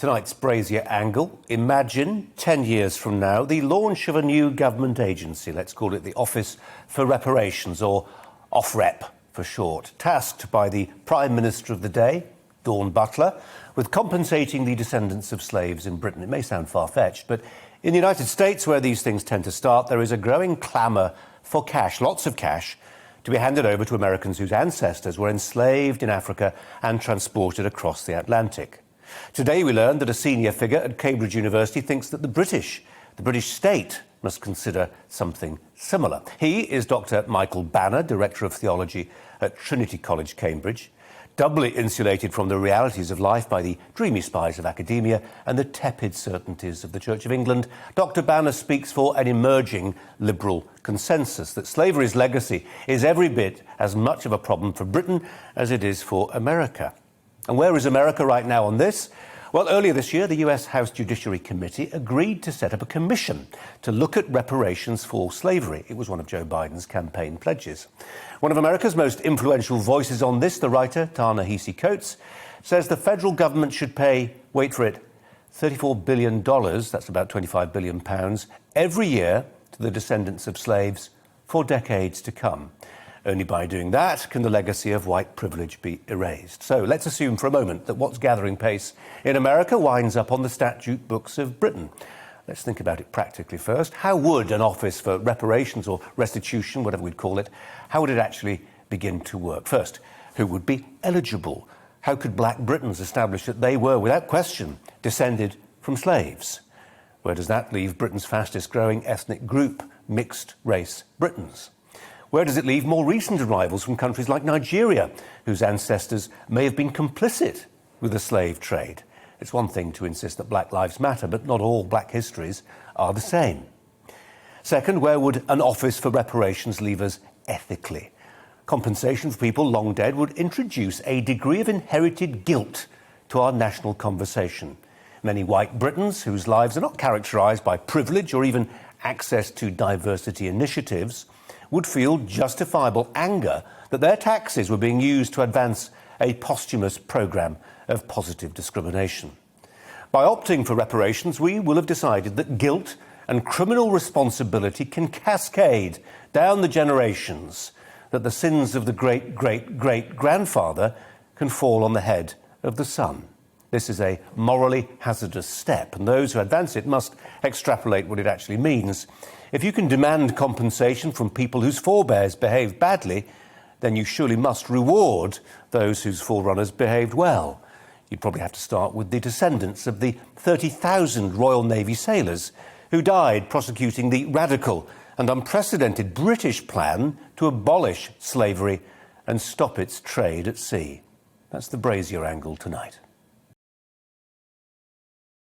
Tonight's Brazier angle. Imagine 10 years from now the launch of a new government agency. Let's call it the Office for Reparations, or OFREP for short, tasked by the Prime Minister of the day, Dawn Butler, with compensating the descendants of slaves in Britain. It may sound far-fetched, but in the United States, where these things tend to start, there is a growing clamour for cash, lots of cash, to be handed over to Americans whose ancestors were enslaved in Africa and transported across the Atlantic. Today we learned that a senior figure at Cambridge University thinks that the British state must consider something similar. He is Dr. Michael Banner, Director of Theology at Trinity College, Cambridge, doubly insulated from the realities of life by the dreamy spies of academia and the tepid certainties of the Church of England. Dr. Banner speaks for an emerging liberal consensus that slavery's legacy is every bit as much of a problem for Britain as it is for America. And where is America right now on this? Well, earlier this year, the US House Judiciary Committee agreed to set up a commission to look at reparations for slavery. It was one of Joe Biden's campaign pledges. One of America's most influential voices on this, the writer Ta-Nehisi Coates, says the federal government should pay, wait for it, $34 billion, that's about £25 billion, every year to the descendants of slaves for decades to come. Only by doing that can the legacy of white privilege be erased. So let's assume for a moment that what's gathering pace in America winds up on the statute books of Britain. Let's think about it practically first. How would an office for reparations or restitution, whatever we'd call it, how would it actually begin to work? First, who would be eligible? How could black Britons establish that they were, without question, descended from slaves? Where does that leave Britain's fastest growing ethnic group, mixed race Britons? Where does it leave more recent arrivals from countries like Nigeria, whose ancestors may have been complicit with the slave trade? It's one thing to insist that Black Lives Matter, but not all black histories are the same. Second, where would an office for reparations leave us ethically? Compensation for people long dead would introduce a degree of inherited guilt to our national conversation. Many white Britons, whose lives are not characterised by privilege or even access to diversity initiatives, would feel justifiable anger that their taxes were being used to advance a posthumous programme of positive discrimination. By opting for reparations, we will have decided that guilt and criminal responsibility can cascade down the generations, that the sins of the great-great-great-grandfather can fall on the head of the son. This is a morally hazardous step, and those who advance it must extrapolate what it actually means. If you can demand compensation from people whose forebears behaved badly, then you surely must reward those whose forerunners behaved well. You'd probably have to start with the descendants of the 30,000 Royal Navy sailors who died prosecuting the radical and unprecedented British plan to abolish slavery and stop its trade at sea. That's the Brazier angle tonight.